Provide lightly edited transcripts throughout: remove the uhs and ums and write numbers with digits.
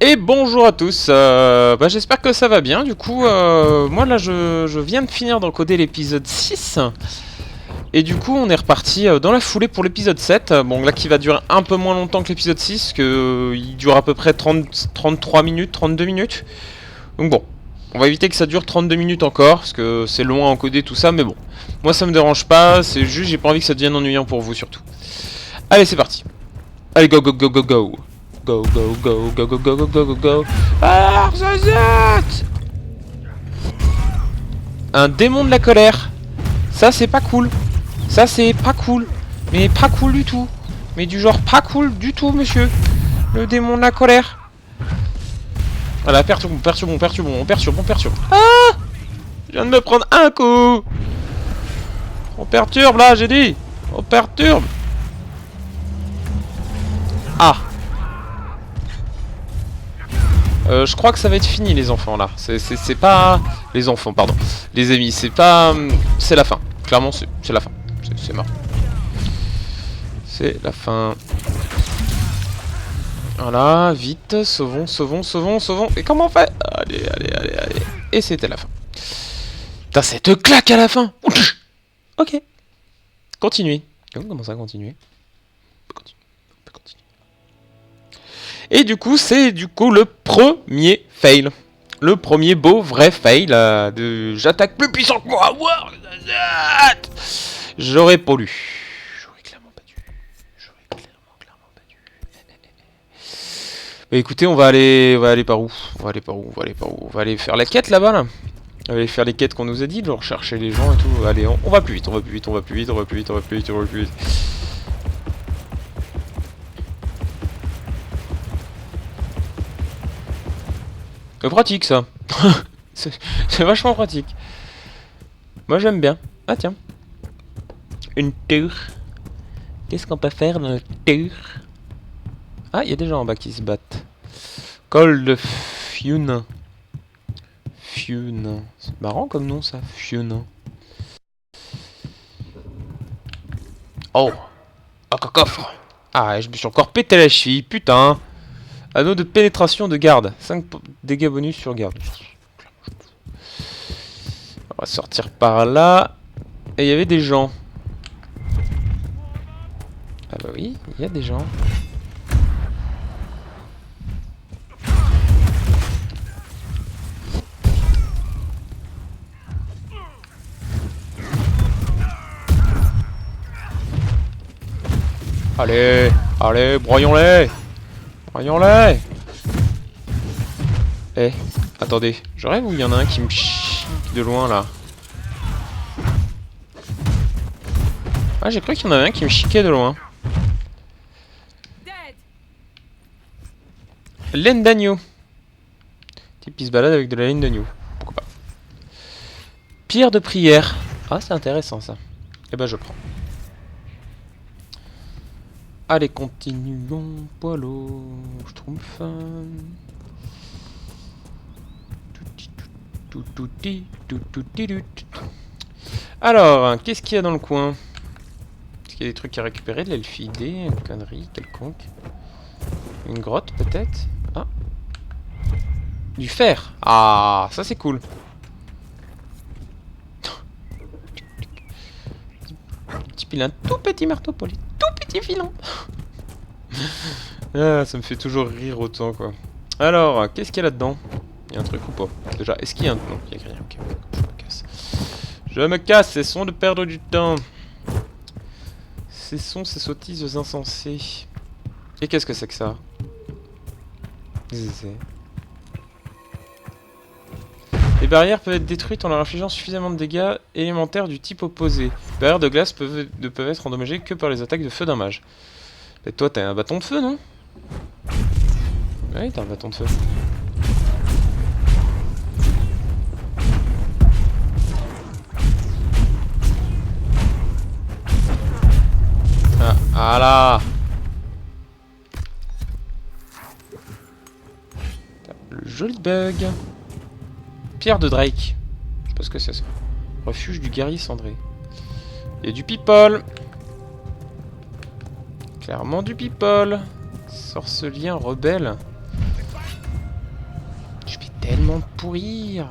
Et bonjour à tous, j'espère que ça va bien. Du coup, moi là je viens de finir d'encoder l'épisode 6. Et du coup on est reparti dans la foulée pour l'épisode 7. Bon là qui va durer un peu moins longtemps que l'épisode 6, que il dure à peu près 33 minutes, 32 minutes. Donc bon, on va éviter que ça dure 32 minutes encore, parce que c'est long à encoder tout ça, mais bon. Moi ça me dérange pas, c'est juste j'ai pas envie que ça devienne ennuyant pour vous surtout. Allez c'est parti. Allez go go go go go. Go go go go go go go go go go. Alors Zazette, un démon de la colère. Ça c'est pas cool. Ça c'est pas cool. Mais pas cool du tout. Mais du genre pas cool du tout monsieur. Le démon de la colère. Voilà, perturbons. Ah, je viens de me prendre un coup. On perturbe là, j'ai dit. On perturbe. Ah. Je crois que ça va être fini les enfants là. C'est pas... Les enfants, pardon. Les amis, c'est pas... C'est la fin. Clairement, c'est la fin. C'est mort. C'est la fin. Voilà, vite. Sauvons. Et comment on fait? Allez. Et c'était la fin. Putain, cette claque à la fin. Ok. Continuez. Comment ça, continuer? Et du coup, c'est le premier fail. Le premier beau vrai fail de j'attaque plus puissant que moi. J'aurais pas lu. J'aurais clairement pas dû. Bah écoutez, on va aller par où? On va aller faire la quête là-bas là. On va aller faire les quêtes qu'on nous a dit, genre chercher les gens et tout. Allez, on va plus vite. C'est pratique ça. C'est vachement pratique. Moi j'aime bien. Ah tiens. Une tour. Qu'est-ce qu'on peut faire dans la tour? Ah, il y a des gens en bas qui se battent. Cold Fune. Fune. C'est marrant comme nom ça, Fune. Oh. Un coffre. Ah, je me suis encore pété la cheville, putain. Anneau de pénétration de garde. 5 dégâts bonus sur garde. On va sortir par là. Et il y avait des gens. Ah bah oui, il y a des gens. Allez, broyons-les. Eh, attendez, je rêve où il y en a un qui me chie de loin là. Ah, j'ai cru qu'il y en avait un qui me chiquait de loin. Laine d'agneau. Type qui se balade avec de la laine d'agneau. Pourquoi pas. Pierre de prière. Ah, c'est intéressant ça. Eh ben, je prends. Allez, continuons. Poilo. Je trouve faim. Alors, qu'est-ce qu'il y a dans le coin? Est-ce qu'il y a des trucs à récupérer? De l'elfidé, une connerie quelconque. Une grotte peut-être? Ah. Du fer. Ah, ça c'est cool. Type il a un tout petit marteau pour les tout petits filons. Ah, ça me fait toujours rire autant quoi. Alors, qu'est-ce qu'il y a là-dedans? Il y a un truc ou pas? Déjà, est-ce qu'il y a un... Non, il n'y a rien, ok. Je me casse, cessons de perdre du temps. Cessons ces sottises insensées. Et qu'est-ce que c'est que ça? Les barrières peuvent être détruites en leur infligeant suffisamment de dégâts élémentaires du type opposé. Les barrières de glace ne peuvent être endommagées que par les attaques de feu d'un mage. Et toi, t'as un bâton de feu, non? Oui, t'as un bâton de feu. Ah là. Le joli bug. Pierre de Drake. Je sais pas ce que c'est ça. Refuge du guerrier cendré. Il y a du people. Clairement du people. Sorcelien rebelle. m'en pourrir.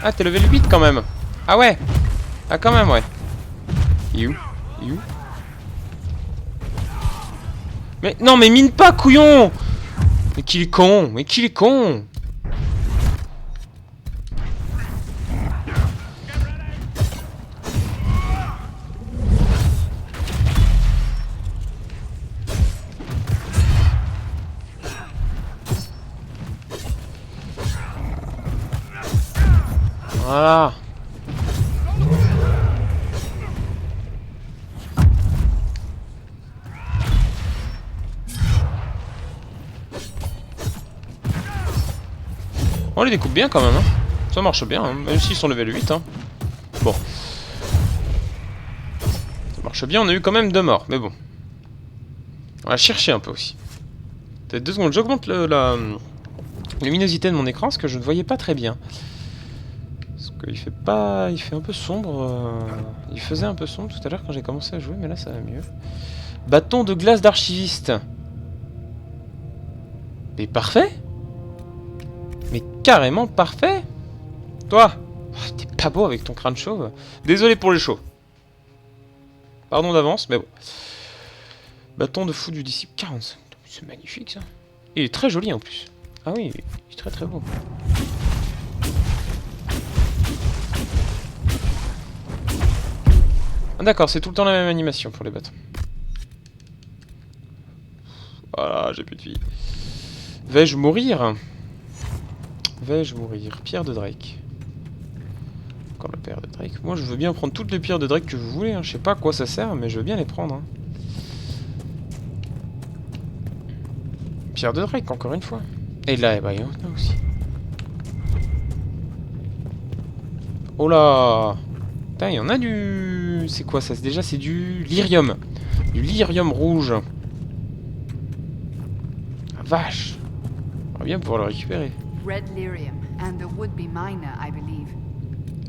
Ah, t'es level 8 quand même. Ah ouais. Ah quand même, ouais. You. Mais non, mais mine pas, couillon. Mais qu'il est con. Mais qu'il est con. Voilà. On les découpe bien quand même, hein. Ça marche bien, hein. Même s'ils sont level 8. Hein. Bon. Ça marche bien, on a eu quand même 2 morts, mais bon. On va chercher un peu aussi. Peut-être 2 secondes, j'augmente la luminosité de mon écran, parce que je ne voyais pas très bien. Parce qu'il fait pas... Il fait un peu sombre. Il faisait un peu sombre tout à l'heure quand j'ai commencé à jouer, mais là ça va mieux. Bâton de glace d'archiviste. Mais parfait. Mais carrément parfait. Toi, oh, t'es pas beau avec ton crâne chauve. Désolé pour les chauves. Pardon d'avance, mais bon. Bâton de fou du disciple 45. C'est magnifique ça. Il est très joli en plus. Ah oui, il est très très beau. Ah, d'accord, c'est tout le temps la même animation pour les bâtons. Voilà, j'ai plus de vie. Vais-je mourir? Vais-je mourir? Pierre de Drake. Encore la pierre de Drake. Moi je veux bien prendre toutes les pierres de Drake que vous voulez. Hein. Je sais pas à quoi ça sert, mais je veux bien les prendre. Hein. Pierre de Drake, encore une fois. Et là, bah, il y en a aussi. Oh là! Putain, il y en a du... C'est quoi ça? Déjà, c'est du lyrium. Du lyrium rouge. Ah, vache! On va bien pouvoir le récupérer. Red lyrium and the would-be miner, I believe.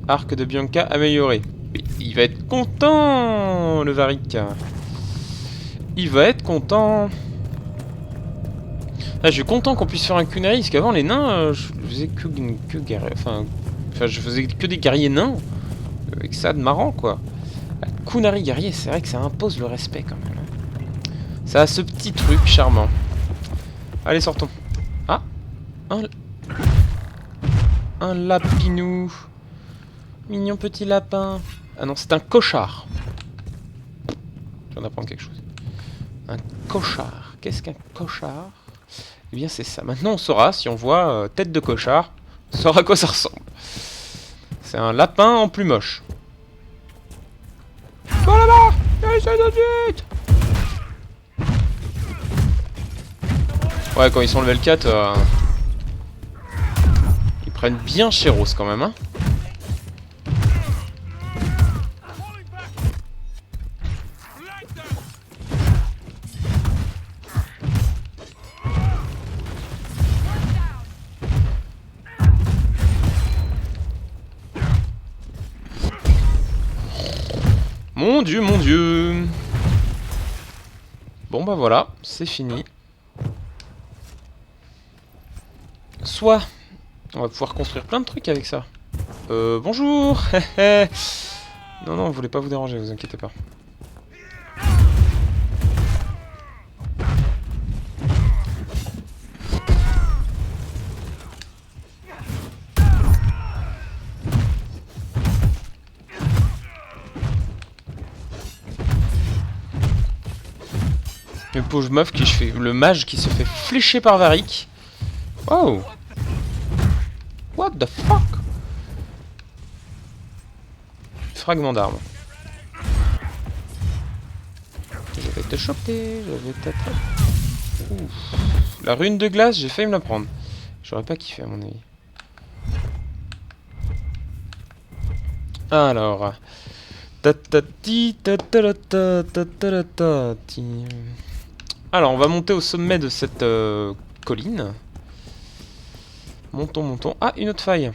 Arc de Bianca amélioré. Mais il va être content, le Varric. Il va être content. Ah, je suis content qu'on puisse faire un kunai, parce qu'avant les nains, je faisais que guerrier. Enfin, je faisais que des guerriers nains. Avec ça de marrant, quoi. La kunari guerrier, c'est vrai que ça impose le respect quand même. Hein. Ça a ce petit truc charmant. Allez, sortons. Ah, un lapinou. Mignon petit lapin. Ah non, c'est un cochard. Je viens d'apprendre quelque chose. Un cochard. Qu'est-ce qu'un cochard? Eh bien, c'est ça. Maintenant, on saura, si on voit tête de cochard, on saura à quoi ça ressemble. C'est un lapin en plus moche. Toi là-bas! Essaye de suite! Ouais, quand ils sont level 4, ils prennent bien Chéros quand même, hein. Mon dieu, mon dieu. Bon bah voilà, c'est fini. Soit on va pouvoir construire plein de trucs avec ça. Bonjour. Non, non, on voulait pas vous déranger, vous inquiétez pas. Le pauvre meuf qui se fait... Le mage qui se fait flécher par Varric. Oh. What the fuck? Fragment d'arme. Je vais te choper, je vais t'attraper. Ouf. La rune de glace, j'ai failli me la prendre. J'aurais pas kiffé à mon avis. Alors... Alors, on va monter au sommet de cette colline. Montons, montons. Ah, une autre faille.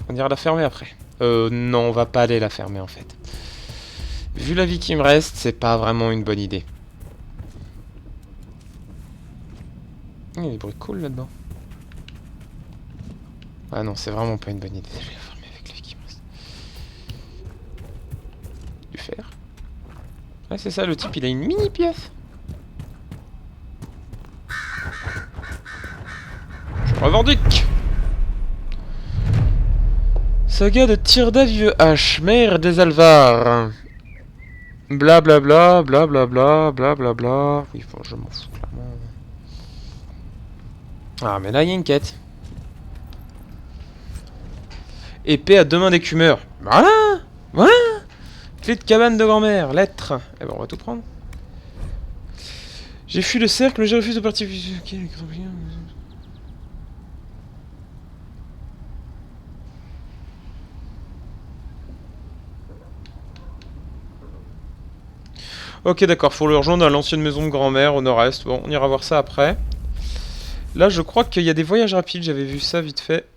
On ira la fermer après. Non, on va pas aller la fermer en fait. Vu la vie qui me reste, c'est pas vraiment une bonne idée. Il y a des bruits cool là-dedans. Ah non, c'est vraiment pas une bonne idée. Je vais la fermer avec les qui me reste. Du fer. Ah c'est ça, le type il a une mini pièce. Je revendique. Saga de Tyrda vieux H, mère des Alvars. Blablabla, blablabla, blablabla. Oui, bon, je m'en fous clairement. Ah, mais là, il y a une quête. Épée à 2 mains d'écumeur. Voilà. Voilà. Clé de cabane de grand-mère. Lettre. Eh ben, on va tout prendre. J'ai fui le cercle, mais je refuse de participer. Ok, ok, d'accord, faut le rejoindre à l'ancienne maison de grand-mère au nord-est. Bon, on ira voir ça après. Là, je crois qu'il y a des voyages rapides, j'avais vu ça vite fait.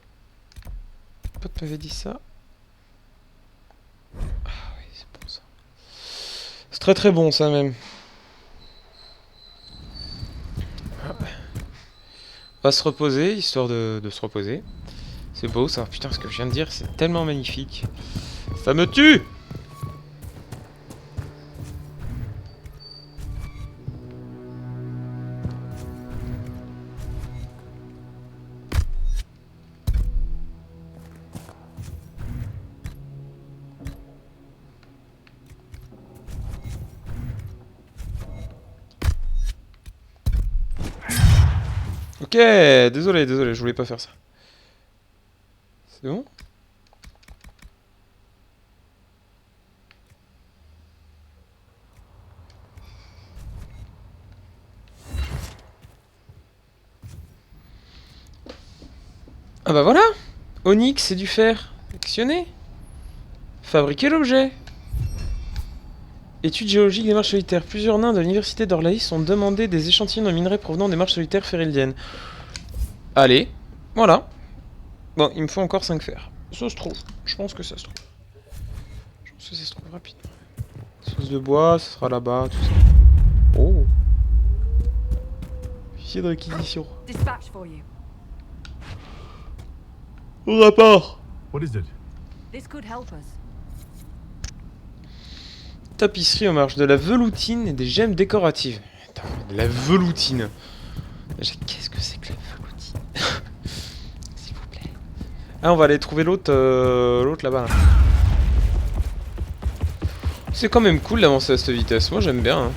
Pote m'avait dit ça. Ah oui, c'est bon ça. C'est très très bon ça même. On va se reposer, histoire de se reposer. C'est beau ça, putain, ce que je viens de dire, c'est tellement magnifique. Ça me tue! Ok, désolé, je voulais pas faire ça. C'est bon? Ah bah voilà! Onyx et du fer. Actionner. Fabriquer l'objet. Étude géologique des marches solitaires. Plusieurs nains de l'université d'Orlaïs ont demandé des échantillons de minerais provenant des marches solitaires férildiennes. Allez, voilà. Bon, il me faut encore 5 fers. Ça se trouve. Je pense que ça se trouve. Je pense que ça se trouve rapidement. Sauce de bois, ce sera là-bas, tout ça. Oh. Fichier de réquisition. Dispatch for you. Au rapport. What is it? This could help us. Tapisserie aux marches, de la veloutine et des gemmes décoratives. Attends, de la veloutine. Déjà, qu'est-ce que c'est que la veloutine? S'il vous plaît. Ah, on va aller trouver l'autre l'autre là-bas. Là. C'est quand même cool d'avancer à cette vitesse. Moi, j'aime bien. Hein.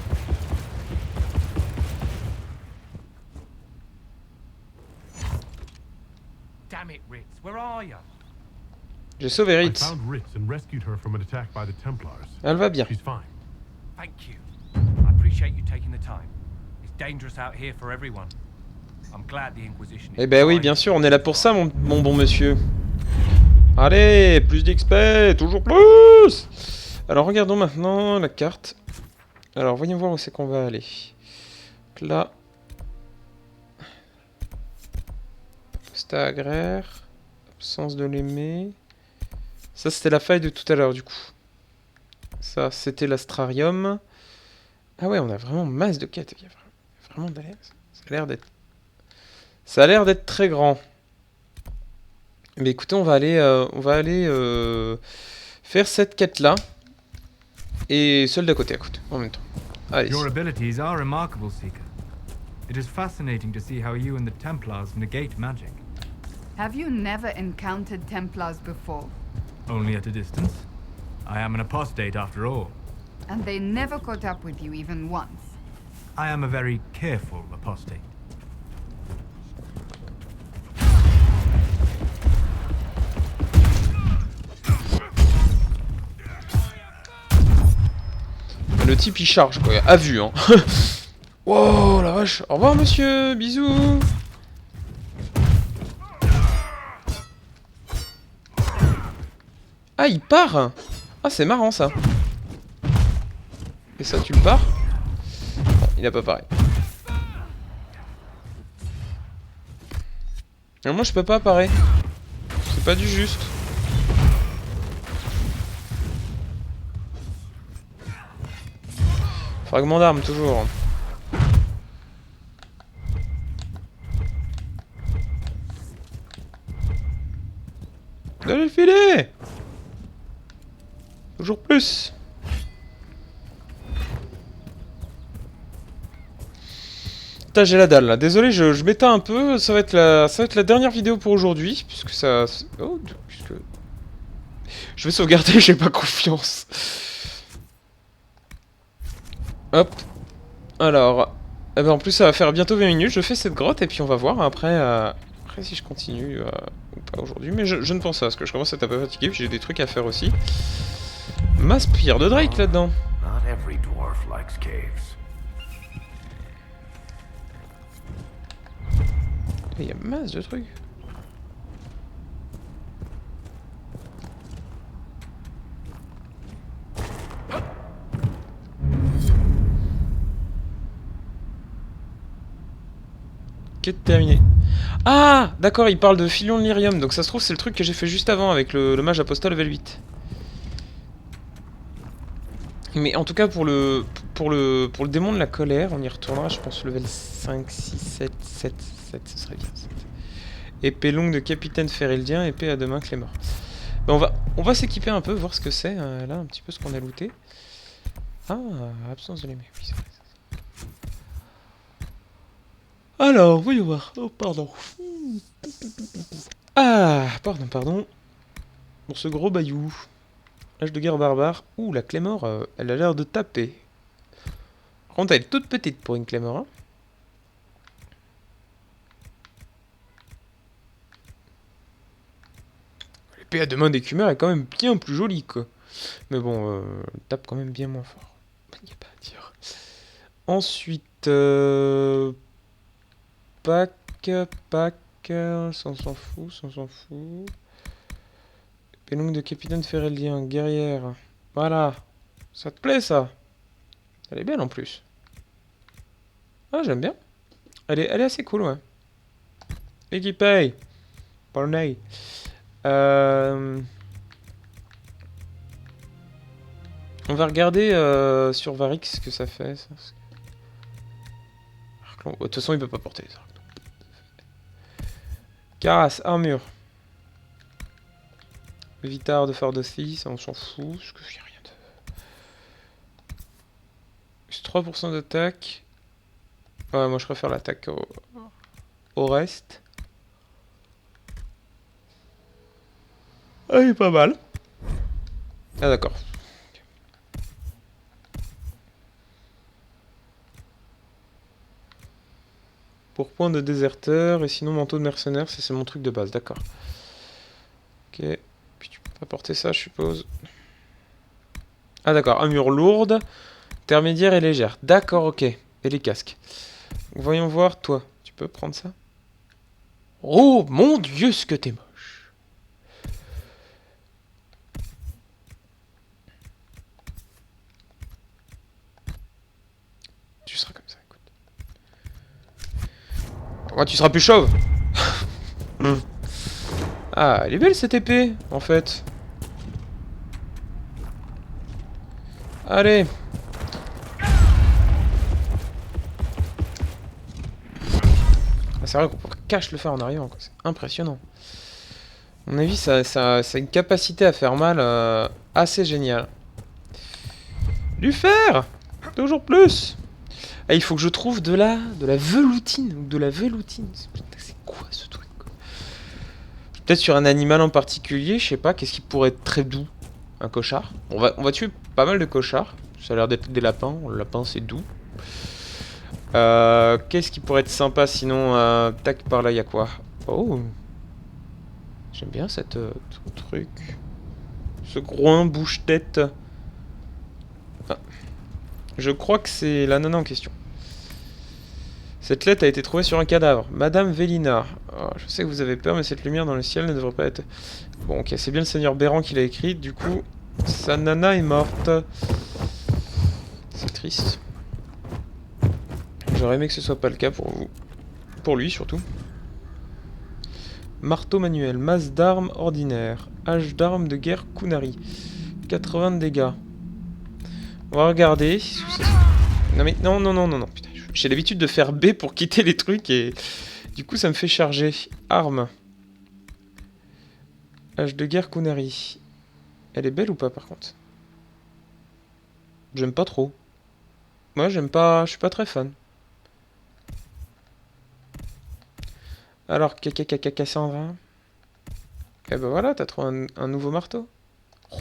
Damn it, Ritz, where are you? J'ai sauvé I Ritz. found Ritz and rescued her from an attack by the Templars. Elle va bien. She's fine. Thank you. I appreciate you taking the time. It's dangerous out here for everyone. I'm glad the Inquisition is Eh ben oui, bien sûr, on est là pour ça, mon bon monsieur. Allez, plus d'XP, toujours plus. Alors, regardons maintenant la carte. Alors, voyons voir où c'est qu'on va aller. Donc là... Posta agraire. Absence de l'aimer. Ça, c'était la faille de tout à l'heure, du coup. Ça, c'était l'astrarium. Ah ouais, on a vraiment masse de quêtes. Il y a vraiment d'aller. Ça a l'air d'être... Ça a l'air d'être très grand. Mais écoutez, on va aller faire cette quête-là. Et celle d'à côté, en même temps. Allez. Your abilities are remarkable, Seeker. It is fascinating to see how you and the Templars negate magic. Have you never encountered Templars before? Only at a distance. I am an apostate after all. And they never caught up with you even once? I am a very careful apostate. Le type il charge quoi, à vue hein. Wow la vache. Au revoir monsieur, bisous. Ah il part. Ah c'est marrant ça. Et ça tu le pars? Non, il a pas pareil. Moi je peux pas pareil. C'est pas du juste. Fragment d'armes toujours. filer! Toujours plus! Putain, j'ai la dalle là. Désolé, je m'éteins un peu. Ça va être la dernière vidéo pour aujourd'hui. Puisque ça... Oh, puisque... Je vais sauvegarder, j'ai pas confiance. Hop. Alors... Eh ben, en plus, ça va faire bientôt 20 minutes. Je fais cette grotte et puis on va voir après... Après si je continue ou pas aujourd'hui. Mais je ne pense pas, parce que je commence à être un peu fatigué. Puis j'ai des trucs à faire aussi. Ma spire de Drake là-dedans. Not every dwarf likes caves. Il y a masse de trucs. Quête terminée. Ah, d'accord, il parle de Filion de Lyrium, donc ça se trouve c'est le truc que j'ai fait juste avant avec le mage apostat level 8. Mais en tout cas pour le démon de la colère, on y retournera je pense level 5, 6, 7, 7, 7, ce serait bien. 7. Épée longue de capitaine Ferildien, épée à deux mains Clémor. Ben on va s'équiper un peu, voir ce que c'est, là un petit peu ce qu'on a looté. Ah, absence de l'émé, oui c'est vrai. Alors, voyons voir. Oh, pardon. Ah, pardon. Pour ce gros bayou. Âge de guerre barbare. Ouh, la Clémor, elle a l'air de taper. Par contre, elle est toute petite pour une Clémor. Hein. L'épée à deux mains d'écumeur est quand même bien plus jolie, quoi. Mais bon, elle tape quand même bien moins fort. Il n'y a pas à dire. Ensuite, Pack, ça on s'en fout. Épée longue de capitaine Ferildien, guerrière. Voilà. Ça te plaît, ça? Elle est belle, en plus. Ah, j'aime bien. Elle est assez cool, ouais. Équipée. Parnay. On va regarder sur Varix ce que ça fait, ça. De toute façon, il peut pas porter les arcs. Carasse, armure. Vitard de Fardossi, ça on s'en fout, parce que j'ai rien de... Plus 3% d'attaque. Ouais, moi je préfère l'attaque au reste. Ah, il est pas mal. Ah d'accord. Pour point de déserteur, et sinon manteau de mercenaire, c'est mon truc de base, d'accord. Ok, puis tu peux pas porter ça, je suppose. Ah d'accord, armure lourde, intermédiaire et légère. D'accord, ok. Et les casques. Voyons voir, toi, tu peux prendre ça? Oh mon dieu, ce que t'es moche. Tu seras comme ça. Ouais, tu seras plus chauve. Ah, elle est belle cette épée, en fait. Allez. Ah, c'est vrai qu'on cache le fer en arrivant, quoi. C'est impressionnant. À mon avis, ça a une capacité à faire mal assez géniale. Du fer. Toujours plus. Ah, il faut que je trouve de la veloutine ou de la veloutine. C'est quoi ce truc? Peut-être sur un animal en particulier, je sais pas, qu'est-ce qui pourrait être très doux? Un cochard. On va tuer pas mal de cochards. Ça a l'air d'être des lapins. Le lapin c'est doux. Qu'est-ce qui pourrait être sympa sinon? Tac, par là, il y a quoi? Oh, j'aime bien cette truc. Ce groin bouche-tête. Ah. Je crois que c'est la nana en question. Cette lettre a été trouvée sur un cadavre. Madame Vélina. Oh, je sais que vous avez peur, mais cette lumière dans le ciel ne devrait pas être... Bon, ok, c'est bien le seigneur Béran qui l'a écrite. Du coup, sa nana est morte. C'est triste. J'aurais aimé que ce soit pas le cas pour vous. Pour lui, surtout. Marteau manuel. Masse d'armes ordinaire. Hache d'armes de guerre Kunari. 80 de dégâts. On va regarder. Non mais non, putain. J'ai l'habitude de faire B pour quitter les trucs et du coup ça me fait charger. Armes. Hache de guerre Kunari. Elle est belle ou pas par contre? J'aime pas trop. Moi j'aime pas, je suis pas très fan. Alors, Cassandra. Eh ben voilà, t'as trouvé un nouveau marteau. Oh,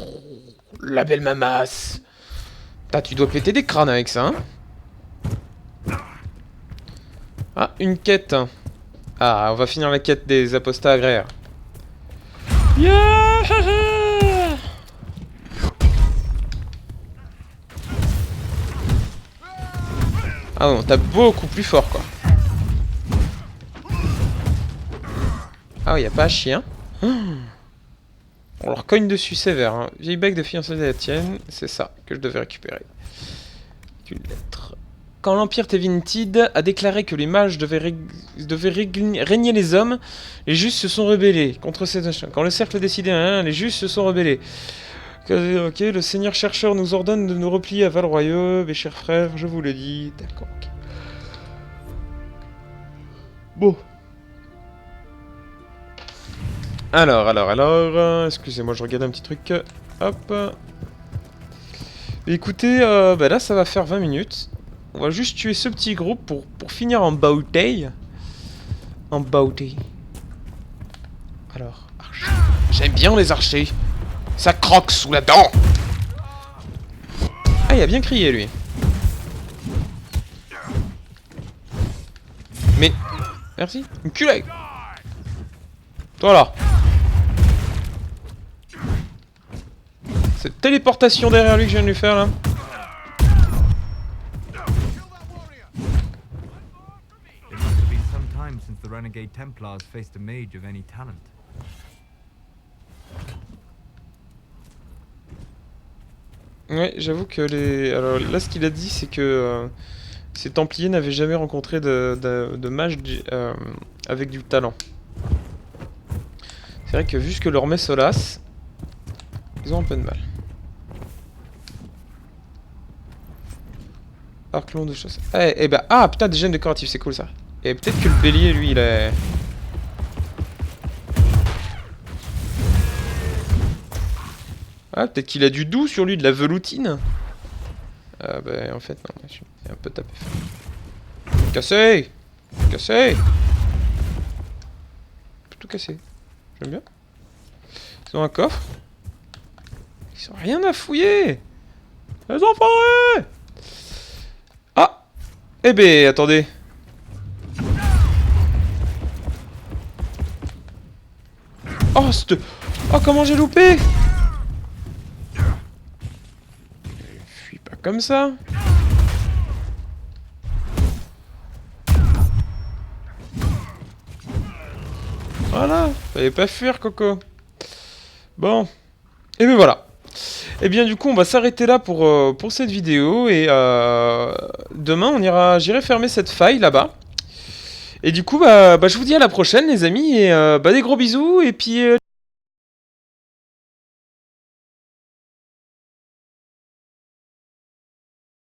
la belle mamasse. Tu dois péter des crânes avec ça, hein. Ah, une quête. Ah, on va finir la quête des apostats agraires. Yeah! Ah non, t'as beaucoup plus fort, quoi. Ah, y a pas à chier, hein. On leur cogne dessus sévère, hein. Vieille bague de fiançailles de la tienne, c'est ça que je devais récupérer. Une lettre. Quand l'Empire Tevinted a déclaré que les mages devaient régner les hommes, les justes se sont rebellés contre ces machins. Quand le cercle a décidé, les justes se sont rebellés. Ok, le seigneur chercheur nous ordonne de nous replier à Val-Royeux, mes chers frères, je vous le dis. D'accord, ok. Bon. Alors, excusez-moi, je regarde un petit truc. Hop. Écoutez, bah là, ça va faire 20 minutes. On va juste tuer ce petit groupe pour finir en beauté. En beauté. Alors, archer. J'aime bien les archers. Ça croque sous la dent. Ah, il a bien crié, lui. Mais... Merci. Enculé. Toi, là. Cette téléportation derrière lui que je viens de lui faire, là. It must have been some time since the renegade Templars faced a mage of any talent. Ouais, j'avoue que les... Alors là, ce qu'il a dit, c'est que ces Templiers n'avaient jamais rencontré de mage avec du talent. C'est vrai que vu ce que leur met Solas, ils ont un peu de mal. Arc long de chasse. Eh ben, ah putain, des gemmes décoratives, c'est cool ça. Et peut-être que le bélier, lui, il est... Ah, peut-être qu'il a du doux sur lui, de la veloutine. Ah bah en fait non, je suis un peu tapé. Cassé. Cassé. Tout cassé. J'aime bien. Ils ont un coffre. Ils ont rien à fouiller. Les enfoirés. Ah. Eh ben attendez. Oh cette... Oh comment j'ai loupé. Comme ça. Voilà, fallait pas fuir Coco. Bon. Et ben voilà. Et bien du coup on va s'arrêter là pour cette vidéo. Et demain j'irai fermer cette faille là-bas. Et du coup bah je vous dis à la prochaine les amis. Et des gros bisous et puis...